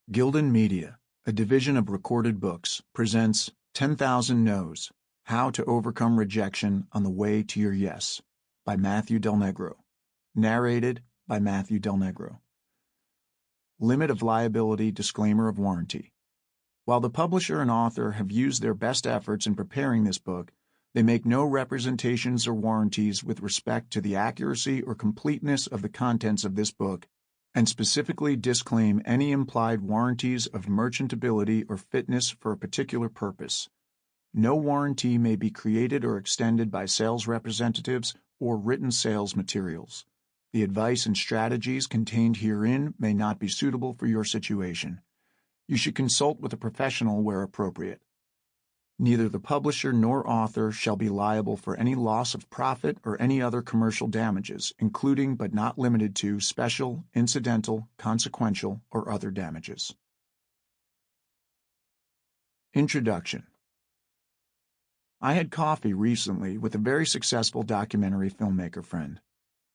Gildan Media, a division of Recorded Books, presents 10,000 No's, How to Overcome Rejection on the Way to Your Yes, by Matthew Del Negro. Narrated by Matthew Del Negro. Limit of liability, disclaimer of warranty. While the publisher and author have used their best efforts in preparing this book, they make no representations or warranties with respect to the accuracy or completeness of the contents of this book, and specifically disclaim any implied warranties of merchantability or fitness for a particular purpose. No warranty may be created or extended by sales representatives or written sales materials. The advice and strategies contained herein may not be suitable for your situation. You should consult with a professional where appropriate. Neither the publisher nor author shall be liable for any loss of profit or any other commercial damages, including but not limited to special, incidental, consequential, or other damages. Introduction. I had coffee recently with a very successful documentary filmmaker friend.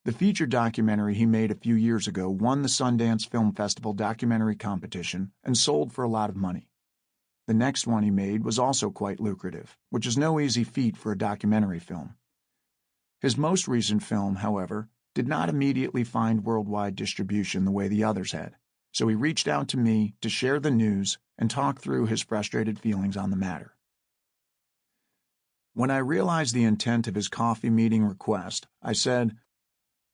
The feature documentary he made a few years ago won the Sundance Film Festival documentary competition and sold for a lot of money. The next one he made was also quite lucrative, which is no easy feat for a documentary film. His most recent film, however, did not immediately find worldwide distribution the way the others had, so he reached out to me to share the news and talk through his frustrated feelings on the matter. When I realized the intent of his coffee meeting request, I said,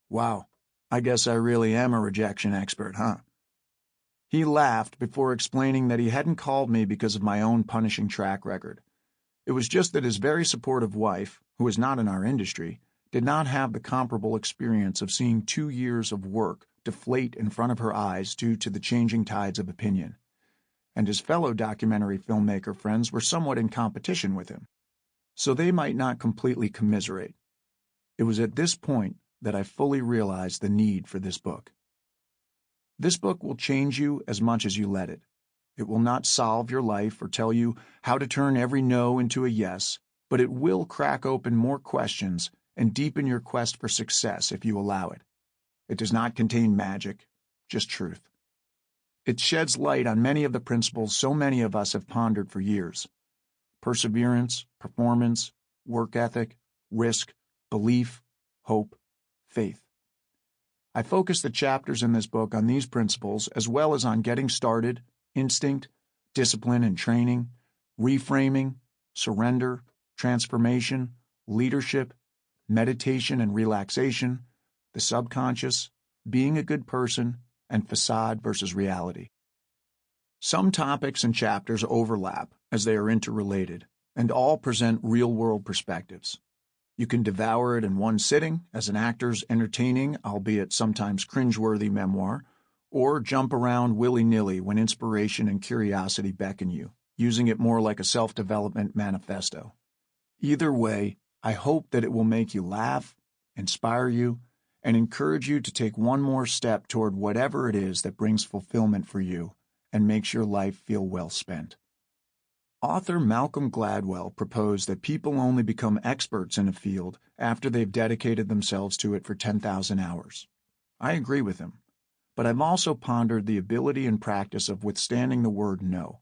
"Wow, I guess I really am a rejection expert, huh?" He laughed before explaining that he hadn't called me because of my own punishing track record. It was just that his very supportive wife, who is not in our industry, did not have the comparable experience of seeing 2 years of work deflate in front of her eyes due to the changing tides of opinion. And his fellow documentary filmmaker friends were somewhat in competition with him, so they might not completely commiserate. It was at this point that I fully realized the need for this book. This book will change you as much as you let it. It will not solve your life or tell you how to turn every no into a yes, but it will crack open more questions and deepen your quest for success if you allow it. It does not contain magic, just truth. It sheds light on many of the principles so many of us have pondered for years: perseverance, performance, work ethic, risk, belief, hope, faith. I focus the chapters in this book on these principles as well as on getting started, instinct, discipline and training, reframing, surrender, transformation, leadership, meditation and relaxation, the subconscious, being a good person, and facade versus reality. Some topics and chapters overlap as they are interrelated, and all present real-world perspectives. You can devour it in one sitting as an actor's entertaining, albeit sometimes cringeworthy memoir, or jump around willy-nilly when inspiration and curiosity beckon you, using it more like a self-development manifesto. Either way, I hope that it will make you laugh, inspire you, and encourage you to take one more step toward whatever it is that brings fulfillment for you and makes your life feel well spent. Author Malcolm Gladwell proposed that people only become experts in a field after they've dedicated themselves to it for 10,000 hours. I agree with him, but I've also pondered the ability and practice of withstanding the word no.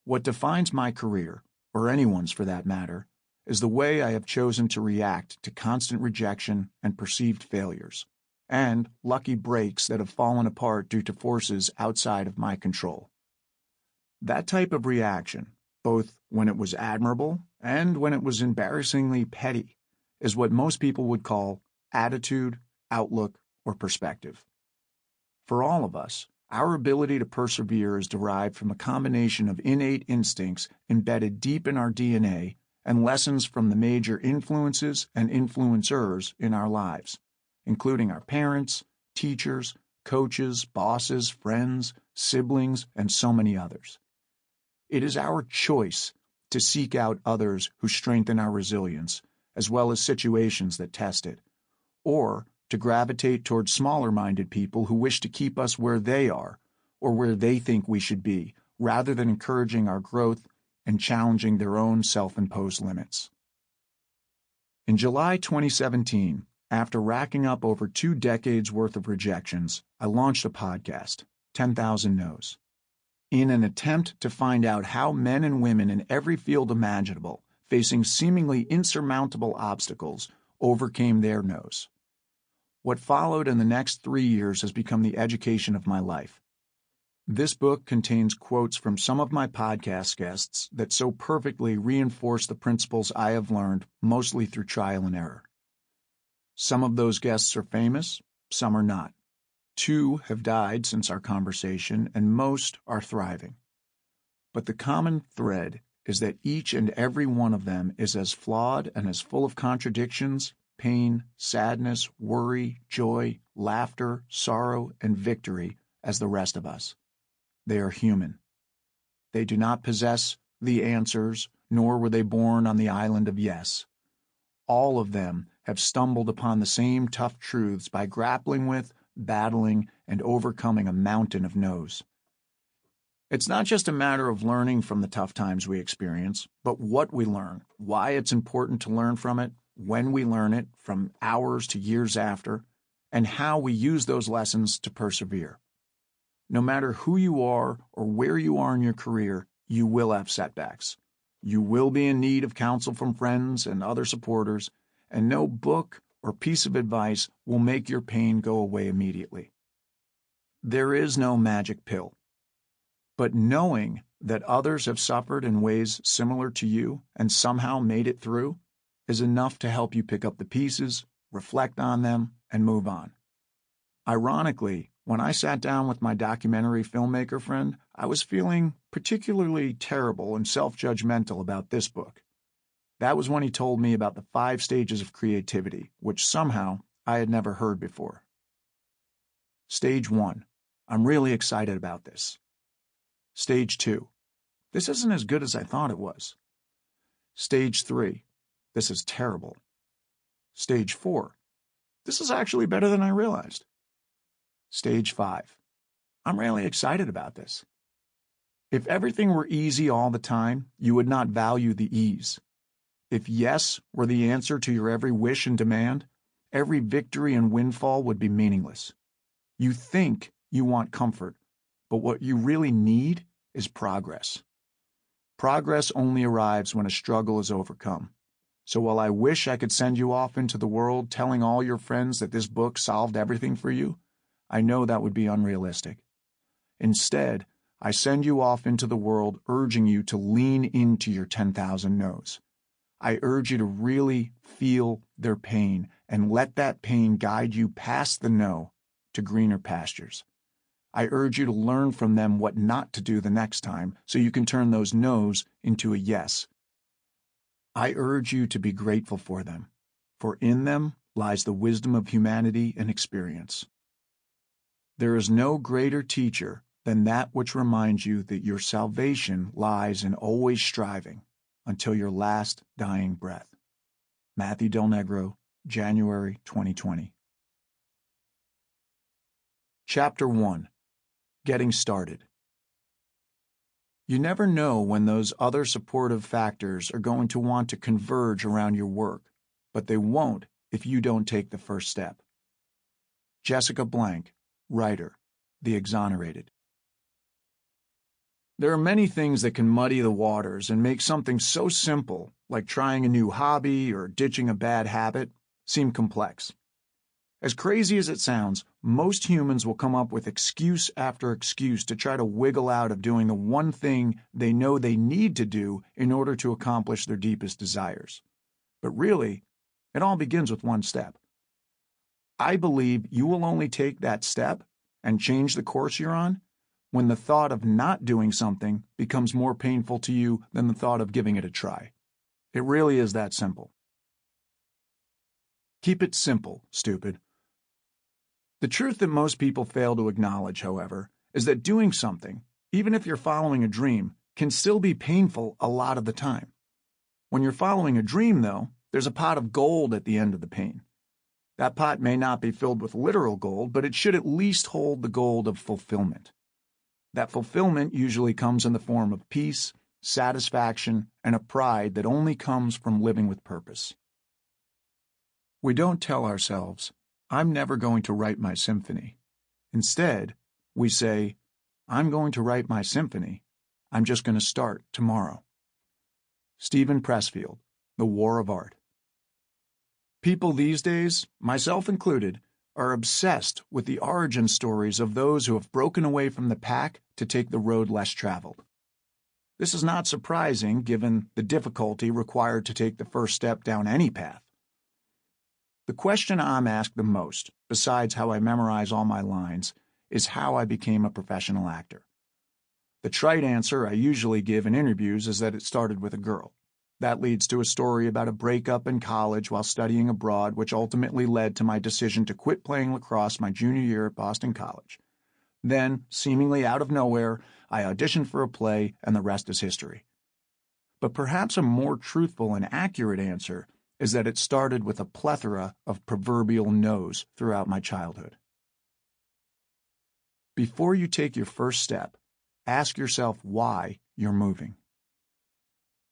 What defines my career, or anyone's for that matter, is the way I have chosen to react to constant rejection and perceived failures, and lucky breaks that have fallen apart due to forces outside of my control. That type of reaction, both when it was admirable and when it was embarrassingly petty, is what most people would call attitude, outlook, or perspective. For all of us, our ability to persevere is derived from a combination of innate instincts embedded deep in our DNA and lessons from the major influences and influencers in our lives, including our parents, teachers, coaches, bosses, friends, siblings, and so many others. It is our choice to seek out others who strengthen our resilience, as well as situations that test it, or to gravitate towards smaller-minded people who wish to keep us where they are or where they think we should be, rather than encouraging our growth and challenging their own self-imposed limits. In July 2017, after racking up over 2 decades worth of rejections, I launched a podcast, 10,000 No's. in an attempt to find out how men and women in every field imaginable, facing seemingly insurmountable obstacles, overcame their no's. What followed in the next 3 years has become the education of my life. This book contains quotes from some of my podcast guests that so perfectly reinforce the principles I have learned, mostly through trial and error. Some of those guests are famous, some are not. 2 have died since our conversation, and most are thriving. But the common thread is that each and every one of them is as flawed and as full of contradictions, pain, sadness, worry, joy, laughter, sorrow, and victory as the rest of us. They are human. They do not possess the answers, nor were they born on the island of yes. All of them have stumbled upon the same tough truths by grappling with, battling, and overcoming a mountain of no's. It's not just a matter of learning from the tough times we experience, but what we learn, why it's important to learn from it, when we learn it, from hours to years after, and how we use those lessons to persevere. No matter who you are or where you are in your career, you will have setbacks. You will be in need of counsel from friends and other supporters, and no book or piece of advice will make your pain go away immediately. There is no magic pill. But knowing that others have suffered in ways similar to you and somehow made it through is enough to help you pick up the pieces, reflect on them, and move on. Ironically, when I sat down with my documentary filmmaker friend, I was feeling particularly terrible and self-judgmental about this book. That was when he told me about the 5 stages of creativity, which somehow I had never heard before. Stage 1. I'm really excited about this. Stage 2. This isn't as good as I thought it was. Stage 3. This is terrible. Stage 4. This is actually better than I realized. Stage 5. I'm really excited about this. If everything were easy all the time, you would not value the ease. If yes were the answer to your every wish and demand, every victory and windfall would be meaningless. You think you want comfort, but what you really need is progress. Progress only arrives when a struggle is overcome. So while I wish I could send you off into the world telling all your friends that this book solved everything for you, I know that would be unrealistic. Instead, I send you off into the world urging you to lean into your 10,000 no's. I urge you to really feel their pain and let that pain guide you past the no to greener pastures. I urge you to learn from them what not to do the next time so you can turn those no's into a yes. I urge you to be grateful for them, for in them lies the wisdom of humanity and experience. There is no greater teacher than that which reminds you that your salvation lies in always striving until your last dying breath. Matthew Del Negro, January 2020. Chapter 1. Getting Started. You never know when those other supportive factors are going to want to converge around your work, but they won't if you don't take the first step. Jessica Blank, writer, The Exonerated. There are many things that can muddy the waters and make something so simple, like trying a new hobby or ditching a bad habit, seem complex. As crazy as it sounds, most humans will come up with excuse after excuse to try to wiggle out of doing the one thing they know they need to do in order to accomplish their deepest desires. But really, it all begins with one step. I believe you will only take that step and change the course you're on when the thought of not doing something becomes more painful to you than the thought of giving it a try. It really is that simple. Keep it simple, stupid. The truth that most people fail to acknowledge, however, is that doing something, even if you're following a dream, can still be painful a lot of the time. When you're following a dream, though, there's a pot of gold at the end of the pain. That pot may not be filled with literal gold, but it should at least hold the gold of fulfillment. That fulfillment usually comes in the form of peace, satisfaction, and a pride that only comes from living with purpose. We don't tell ourselves, I'm never going to write my symphony. Instead, we say, I'm going to write my symphony. I'm just going to start tomorrow. Stephen Pressfield, The War of Art. People these days, myself included, are obsessed with the origin stories of those who have broken away from the pack to take the road less traveled. This is not surprising given the difficulty required to take the first step down any path. The question I'm asked the most, besides how I memorize all my lines, is how I became a professional actor. The trite answer I usually give in interviews is that it started with a girl. That leads to a story about a breakup in college while studying abroad, which ultimately led to my decision to quit playing lacrosse my junior year at Boston College. Then, seemingly out of nowhere, I auditioned for a play, and the rest is history. But perhaps a more truthful and accurate answer is that it started with a plethora of proverbial no's throughout my childhood. Before you take your first step, ask yourself why you're moving.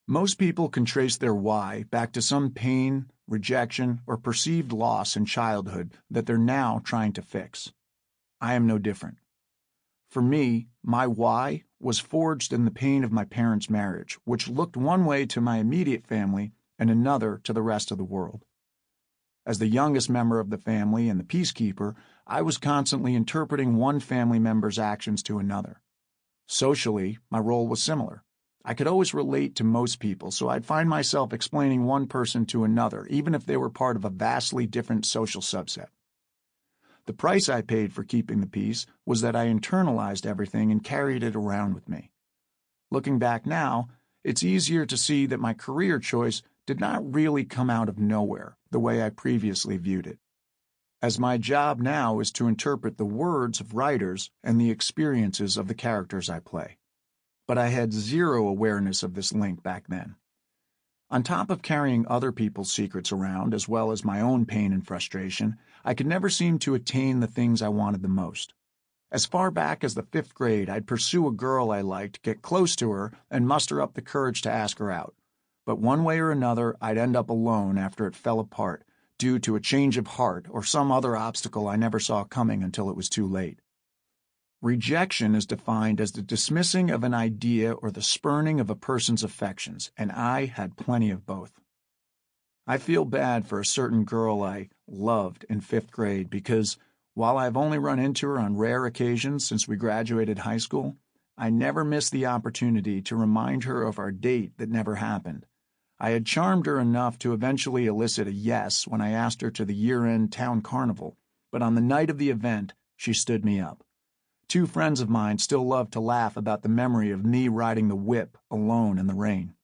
Most people can trace their why back to some pain, rejection, or perceived loss in childhood that they're now trying to fix. I am no different. For me, my why was forged in the pain of my parents' marriage, which looked one way to my immediate family and another to the rest of the world. As the youngest member of the family and the peacekeeper, I was constantly interpreting one family member's actions to another. Socially, my role was similar. I could always relate to most people, so I'd find myself explaining one person to another, even if they were part of a vastly different social subset. The price I paid for keeping the peace was that I internalized everything and carried it around with me. Looking back now, it's easier to see that my career choice did not really come out of nowhere, the way I previously viewed it. As my job now is to interpret the words of writers and the experiences of the characters I play. But I had zero awareness of this link back then. On top of carrying other people's secrets around, as well as my own pain and frustration, I could never seem to attain the things I wanted the most. As far back as the 5th grade, I'd pursue a girl I liked, get close to her, and muster up the courage to ask her out. But one way or another, I'd end up alone after it fell apart, due to a change of heart or some other obstacle I never saw coming until it was too late. Rejection is defined as the dismissing of an idea or the spurning of a person's affections, and I had plenty of both. I feel bad for a certain girl I loved in 5th grade because, while I've only run into her on rare occasions since we graduated high school, I never missed the opportunity to remind her of our date that never happened. I had charmed her enough to eventually elicit a yes when I asked her to the year-end town carnival, but on the night of the event, she stood me up. 2 friends of mine still love to laugh about the memory of me riding the whip alone in the rain.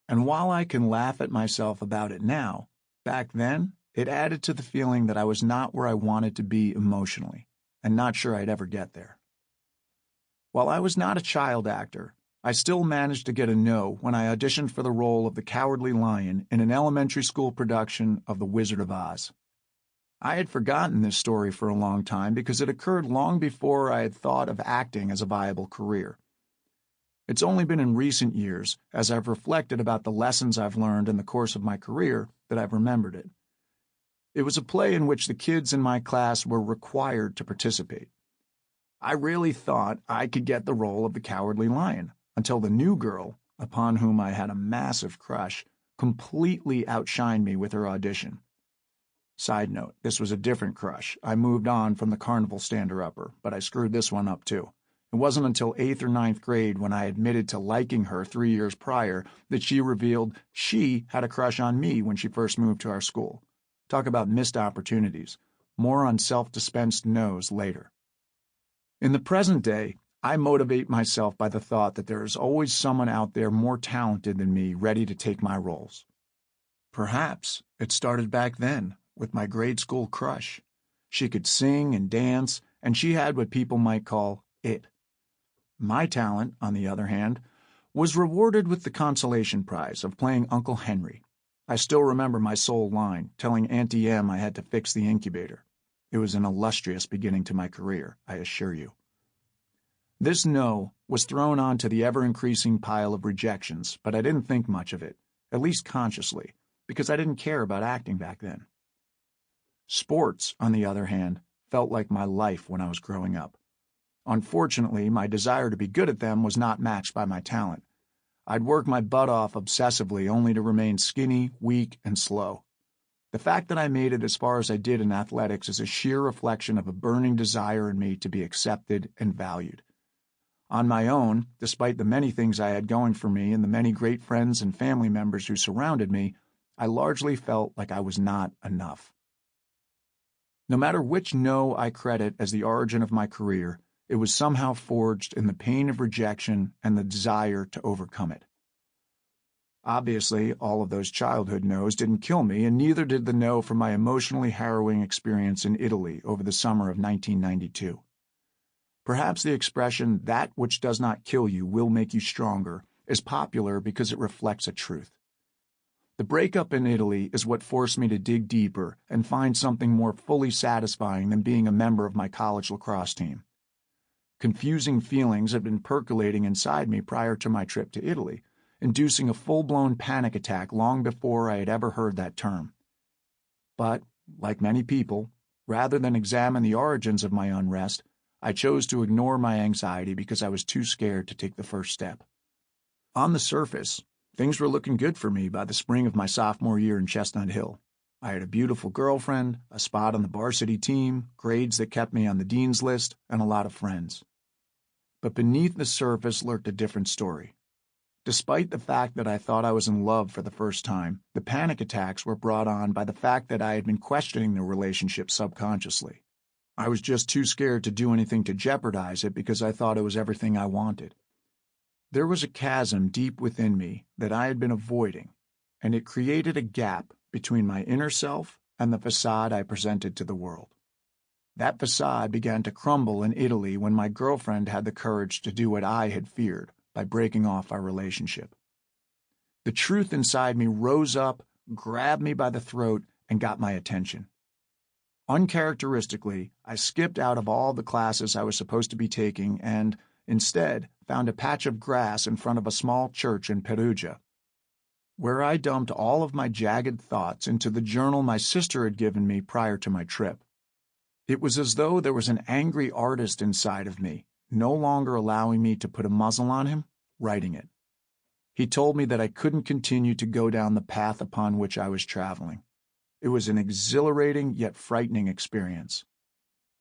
And while I can laugh at myself about it now, back then, it added to the feeling that I was not where I wanted to be emotionally, and not sure I'd ever get there. While I was not a child actor, I still managed to get a no when I auditioned for the role of the Cowardly Lion in an elementary school production of The Wizard of Oz. I had forgotten this story for a long time because it occurred long before I had thought of acting as a viable career. It's only been in recent years, as I've reflected about the lessons I've learned in the course of my career, that I've remembered it. It was a play in which the kids in my class were required to participate. I really thought I could get the role of the Cowardly Lion, until the new girl, upon whom I had a massive crush, completely outshined me with her audition. Side note, this was a different crush. I moved on from the carnival stander-upper, but I screwed this one up too. It wasn't until 8th or 9th grade, when I admitted to liking her 3 years prior, that she revealed she had a crush on me when she first moved to our school. Talk about missed opportunities. More on self-dispensed no's later. In the present day, I motivate myself by the thought that there is always someone out there more talented than me ready to take my roles. Perhaps it started back then, with my grade school crush. She could sing and dance, and she had what people might call it. My talent, on the other hand, was rewarded with the consolation prize of playing Uncle Henry. I still remember my sole line, telling Auntie Em I had to fix the incubator. It was an illustrious beginning to my career, I assure you. This no was thrown onto the ever-increasing pile of rejections, but I didn't think much of it, at least consciously, because I didn't care about acting back then. Sports, on the other hand, felt like my life when I was growing up. Unfortunately, my desire to be good at them was not matched by my talent. I'd work my butt off obsessively only to remain skinny, weak, and slow. The fact that I made it as far as I did in athletics is a sheer reflection of a burning desire in me to be accepted and valued. On my own, despite the many things I had going for me and the many great friends and family members who surrounded me, I largely felt like I was not enough. No matter which no I credit as the origin of my career, it was somehow forged in the pain of rejection and the desire to overcome it. Obviously, all of those childhood no's didn't kill me, and neither did the no from my emotionally harrowing experience in Italy over the summer of 1992. Perhaps the expression, "that which does not kill you will make you stronger," is popular because it reflects a truth. The breakup in Italy is what forced me to dig deeper and find something more fully satisfying than being a member of my college lacrosse team. Confusing feelings had been percolating inside me prior to my trip to Italy, inducing a full-blown panic attack long before I had ever heard that term. But, like many people, rather than examine the origins of my unrest, I chose to ignore my anxiety because I was too scared to take the first step. On the surface, things were looking good for me by the spring of my sophomore year in Chestnut Hill. I had a beautiful girlfriend, a spot on the varsity team, grades that kept me on the dean's list, and a lot of friends. But beneath the surface lurked a different story. Despite the fact that I thought I was in love for the first time, the panic attacks were brought on by the fact that I had been questioning the relationship subconsciously. I was just too scared to do anything to jeopardize it because I thought it was everything I wanted. There was a chasm deep within me that I had been avoiding, and it created a gap between my inner self and the facade I presented to the world. That facade began to crumble in Italy when my girlfriend had the courage to do what I had feared by breaking off our relationship. The truth inside me rose up, grabbed me by the throat, and got my attention. Uncharacteristically, I skipped out of all the classes I was supposed to be taking and, instead, found a patch of grass in front of a small church in Perugia, where I dumped all of my jagged thoughts into the journal my sister had given me prior to my trip. It was as though there was an angry artist inside of me, no longer allowing me to put a muzzle on him, writing it. He told me that I couldn't continue to go down the path upon which I was traveling. It was an exhilarating yet frightening experience.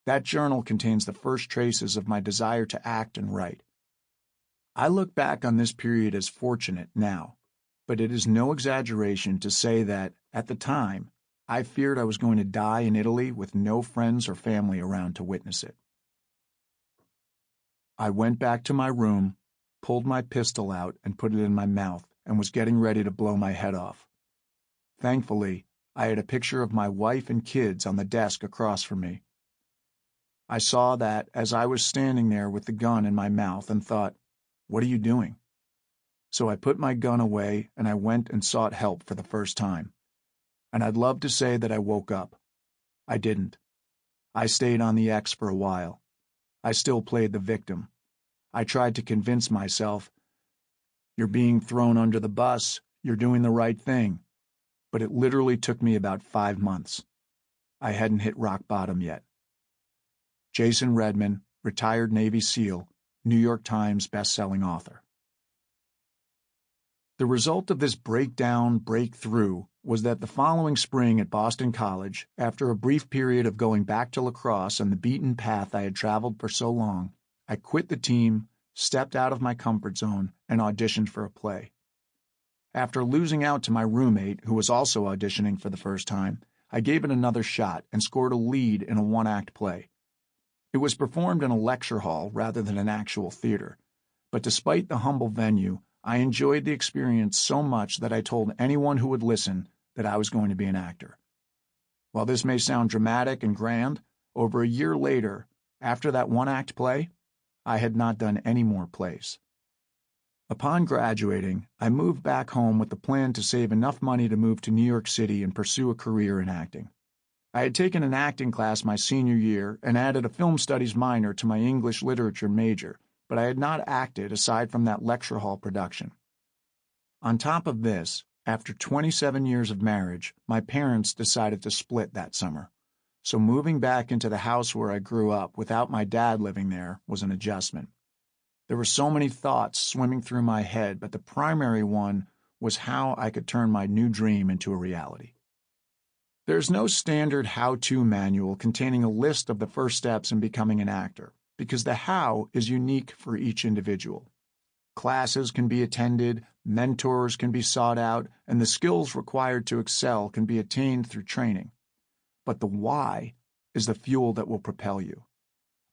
That journal contains the first traces of my desire to act and write. I look back on this period as fortunate now, but it is no exaggeration to say that, at the time, I feared I was going to die in Italy with no friends or family around to witness it. I went back to my room, pulled my pistol out and put it in my mouth, and was getting ready to blow my head off. Thankfully, I had a picture of my wife and kids on the desk across from me. I saw that as I was standing there with the gun in my mouth and thought, "What are you doing?" So I put my gun away and I went and sought help for the first time. And I'd love to say that I woke up. I didn't. I stayed on the X for a while. I still played the victim. I tried to convince myself, "You're being thrown under the bus, you're doing the right thing." But it literally took me about 5 months. I hadn't hit rock bottom yet. Jason Redman, retired Navy SEAL, New York Times best-selling author. The result of this breakthrough, was that the following spring at Boston College, after a brief period of going back to lacrosse and the beaten path I had traveled for so long, I quit the team, stepped out of my comfort zone, and auditioned for a play. After losing out to my roommate, who was also auditioning for the first time, I gave it another shot and scored a lead in a one-act play. It was performed in a lecture hall rather than an actual theater, but despite the humble venue, I enjoyed the experience so much that I told anyone who would listen that I was going to be an actor. While this may sound dramatic and grand, over a year later, after that one-act play, I had not done any more plays. Upon graduating, I moved back home with the plan to save enough money to move to New York City and pursue a career in acting. I had taken an acting class my senior year and added a film studies minor to my English literature major, but I had not acted aside from that lecture hall production. On top of this, after 27 years of marriage, my parents decided to split that summer. so moving back into the house where I grew up without my dad living there was an adjustment. There were so many thoughts swimming through my head, but the primary one was how I could turn my new dream into a reality. There's no standard how-to manual containing a list of the first steps in becoming an actor, because the how is unique for each individual. Classes can be attended, mentors can be sought out, and the skills required to excel can be attained through training. But the why is the fuel that will propel you.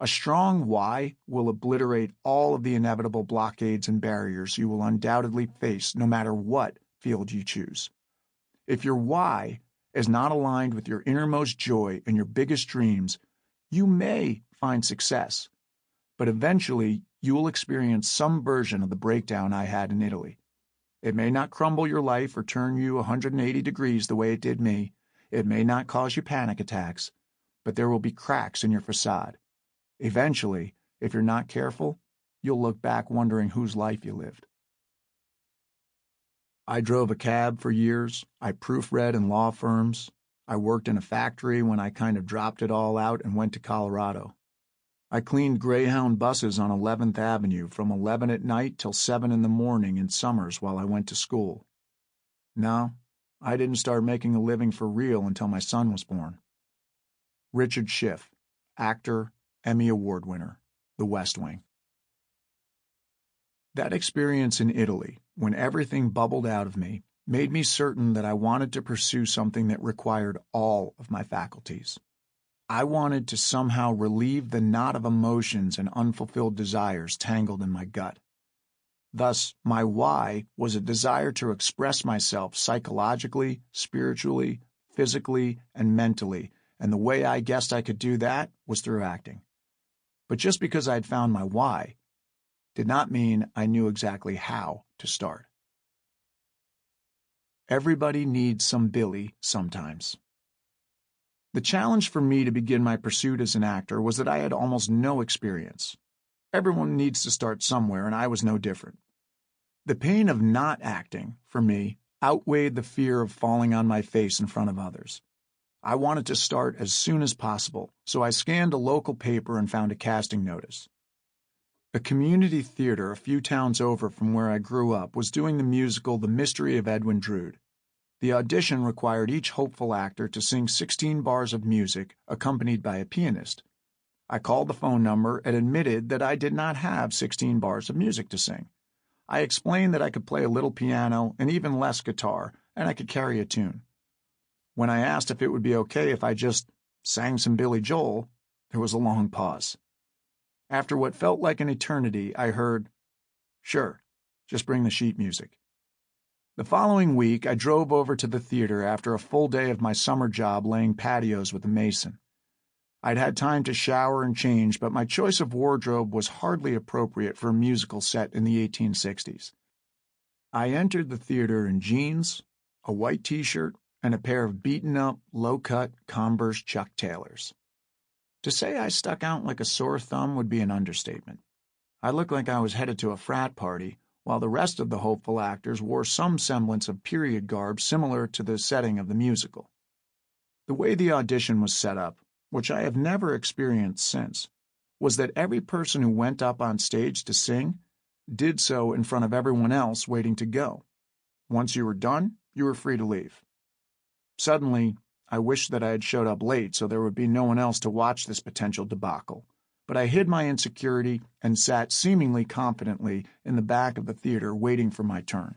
A strong why will obliterate all of the inevitable blockades and barriers you will undoubtedly face no matter what field you choose. If your why is not aligned with your innermost joy and your biggest dreams, you may find success, but eventually you will experience some version of the breakdown I had in Italy. It may not crumble your life or turn you 180 degrees the way it did me. It may not cause you panic attacks, but there will be cracks in your facade. Eventually, if you're not careful, you'll look back wondering whose life you lived. I drove a cab for years. I proofread in law firms. I worked in a factory when I kind of dropped it all out and went to Colorado. I cleaned Greyhound buses on 11th Avenue from 11 at night till 7 in the morning in summers while I went to school. No, I didn't start making a living for real until my son was born. Richard Schiff, actor, Emmy Award winner, The West Wing. That experience in Italy, when everything bubbled out of me, made me certain that I wanted to pursue something that required all of my faculties. I wanted to somehow relieve the knot of emotions and unfulfilled desires tangled in my gut. Thus, my why was a desire to express myself psychologically, spiritually, physically, and mentally, and the way I guessed I could do that was through acting. But just because I'd found my why did not mean I knew exactly how to start. Everybody needs some Billy sometimes. The challenge for me to begin my pursuit as an actor was that I had almost no experience. Everyone needs to start somewhere, and I was no different. The pain of not acting, for me, outweighed the fear of falling on my face in front of others. I wanted to start as soon as possible, so I scanned a local paper and found a casting notice. A community theater a few towns over from where I grew up was doing the musical The Mystery of Edwin Drood. The audition required each hopeful actor to sing 16 bars of music accompanied by a pianist. I called the phone number and admitted that I did not have 16 bars of music to sing. I explained that I could play a little piano and even less guitar, and I could carry a tune. When I asked if it would be okay if I just sang some Billy Joel, there was a long pause. After what felt like an eternity, I heard, "Sure, just bring the sheet music." The following week, I drove over to the theater after a full day of my summer job laying patios with a mason. I'd had time to shower and change, but my choice of wardrobe was hardly appropriate for a musical set in the 1860s. I entered the theater in jeans, a white t-shirt, and a pair of beaten-up, low-cut Converse Chuck Taylors. To say I stuck out like a sore thumb would be an understatement. I looked like I was headed to a frat party, while the rest of the hopeful actors wore some semblance of period garb similar to the setting of the musical. The way the audition was set up, which I have never experienced since, was that every person who went up on stage to sing did so in front of everyone else waiting to go. Once you were done, you were free to leave. Suddenly, I wished that I had showed up late so there would be no one else to watch this potential debacle, but I hid my insecurity and sat seemingly confidently in the back of the theater waiting for my turn.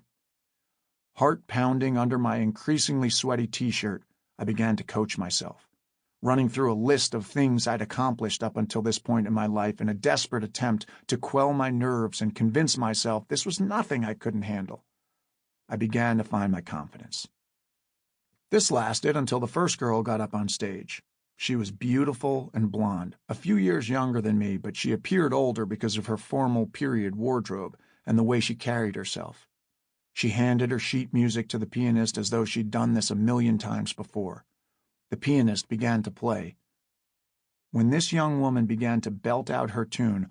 Heart pounding under my increasingly sweaty t-shirt, I began to coach myself, running through a list of things I'd accomplished up until this point in my life in a desperate attempt to quell my nerves and convince myself this was nothing I couldn't handle. I began to find my confidence. This lasted until the first girl got up on stage. She was beautiful and blonde, a few years younger than me, but she appeared older because of her formal period wardrobe and the way she carried herself. She handed her sheet music to the pianist as though she'd done this 1,000,000 times before. The pianist began to play. When this young woman began to belt out her tune,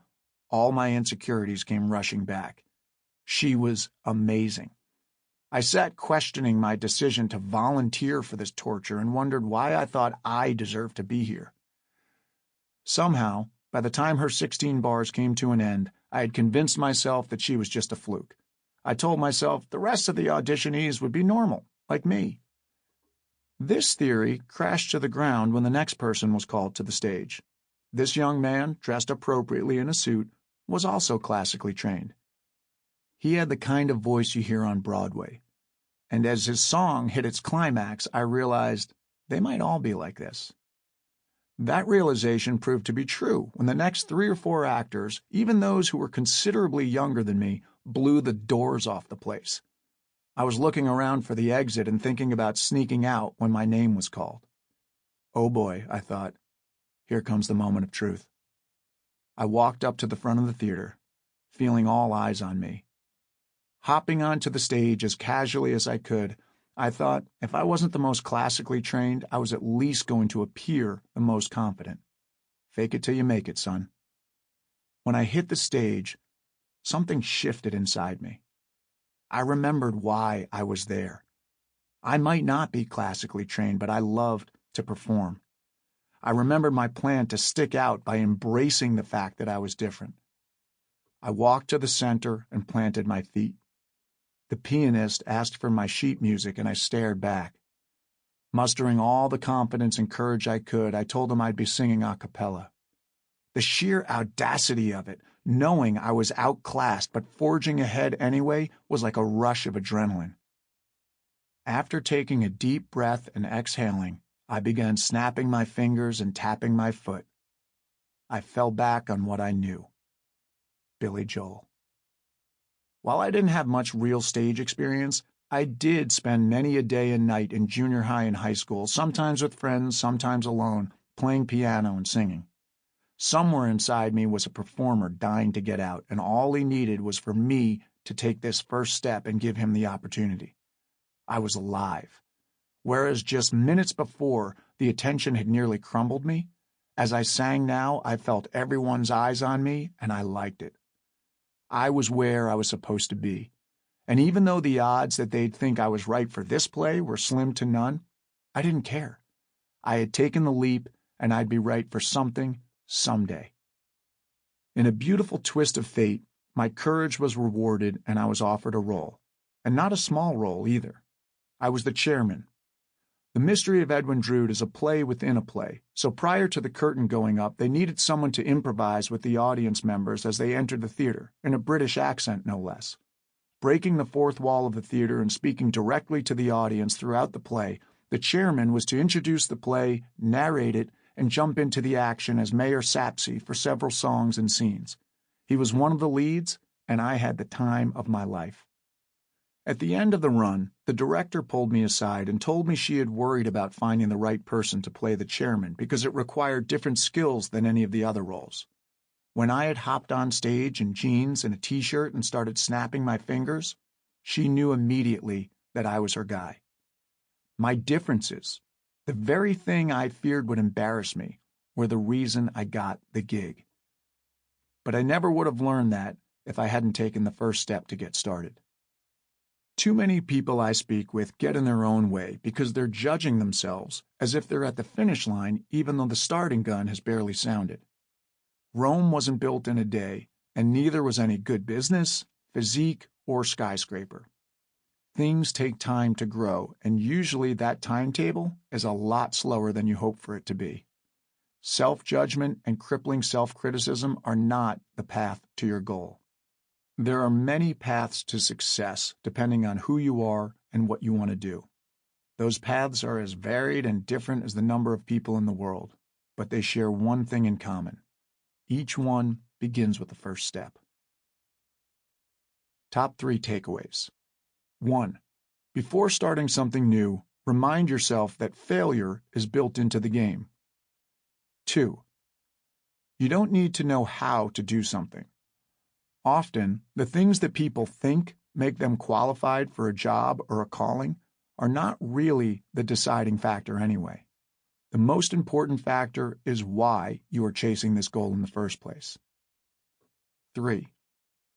all my insecurities came rushing back. She was amazing. I sat questioning my decision to volunteer for this torture and wondered why I thought I deserved to be here. Somehow, by the time her 16 bars came to an end, I had convinced myself that she was just a fluke. I told myself the rest of the auditionees would be normal, like me. This theory crashed to the ground when the next person was called to the stage. This young man, dressed appropriately in a suit, was also classically trained. He had the kind of voice you hear on Broadway. And as his song hit its climax, I realized they might all be like this. That realization proved to be true when the next 3 or 4 actors, even those who were considerably younger than me, blew the doors off the place. I was looking around for the exit and thinking about sneaking out when my name was called. Oh boy, I thought, here comes the moment of truth. I walked up to the front of the theater, feeling all eyes on me. Hopping onto the stage as casually as I could, I thought if I wasn't the most classically trained, I was at least going to appear the most confident. Fake it till you make it, son. When I hit the stage, something shifted inside me. I remembered why I was there. I might not be classically trained, but I loved to perform. I remembered my plan to stick out by embracing the fact that I was different. I walked to the center and planted my feet. The pianist asked for my sheet music, and I stared back. Mustering all the confidence and courage I could, I told him I'd be singing a cappella. The sheer audacity of it, knowing I was outclassed but forging ahead anyway, was like a rush of adrenaline. After taking a deep breath and exhaling, I began snapping my fingers and tapping my foot. I fell back on what I knew. Billy Joel. While I didn't have much real stage experience, I did spend many a day and night in junior high and high school, sometimes with friends, sometimes alone, playing piano and singing. Somewhere inside me was a performer dying to get out, and all he needed was for me to take this first step and give him the opportunity. I was alive. Whereas just minutes before, the attention had nearly crumbled me, as I sang now, I felt everyone's eyes on me, and I liked it. I was where I was supposed to be. And even though the odds that they'd think I was right for this play were slim to none, I didn't care. I had taken the leap, and I'd be right for something someday. In a beautiful twist of fate, my courage was rewarded and I was offered a role. And not a small role either. I was the chairman. The Mystery of Edwin Drood is a play within a play, so prior to the curtain going up, they needed someone to improvise with the audience members as they entered the theater, in a British accent no less. Breaking the fourth wall of the theater and speaking directly to the audience throughout the play, the chairman was to introduce the play, narrate it, and jump into the action as Mayor Sapsy for several songs and scenes. He was one of the leads, and I had the time of my life. At the end of the run, the director pulled me aside and told me she had worried about finding the right person to play the chairman because it required different skills than any of the other roles. When I had hopped on stage in jeans and a t-shirt and started snapping my fingers, she knew immediately that I was her guy. My differences, the very thing I feared would embarrass me, were the reason I got the gig. But I never would have learned that if I hadn't taken the first step to get started. Too many people I speak with get in their own way because they're judging themselves as if they're at the finish line even though the starting gun has barely sounded. Rome wasn't built in a day, and neither was any good business, physique, or skyscraper. Things take time to grow, and usually that timetable is a lot slower than you hope for it to be. Self-judgment and crippling self-criticism are not the path to your goal. There are many paths to success depending on who you are and what you want to do. Those paths are as varied and different as the number of people in the world, but they share one thing in common. Each one begins with the first step. Top 3 takeaways. 1. Before starting something new, remind yourself that failure is built into the game. 2. You don't need to know how to do something. Often, the things that people think make them qualified for a job or a calling are not really the deciding factor anyway. The most important factor is why you are chasing this goal in the first place. 3.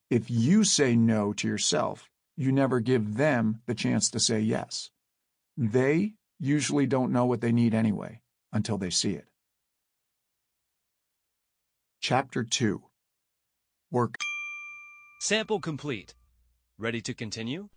If you say no to yourself, you never give them the chance to say yes. They usually don't know what they need anyway until they see it. Chapter 2. Work. Sample complete. Ready to continue?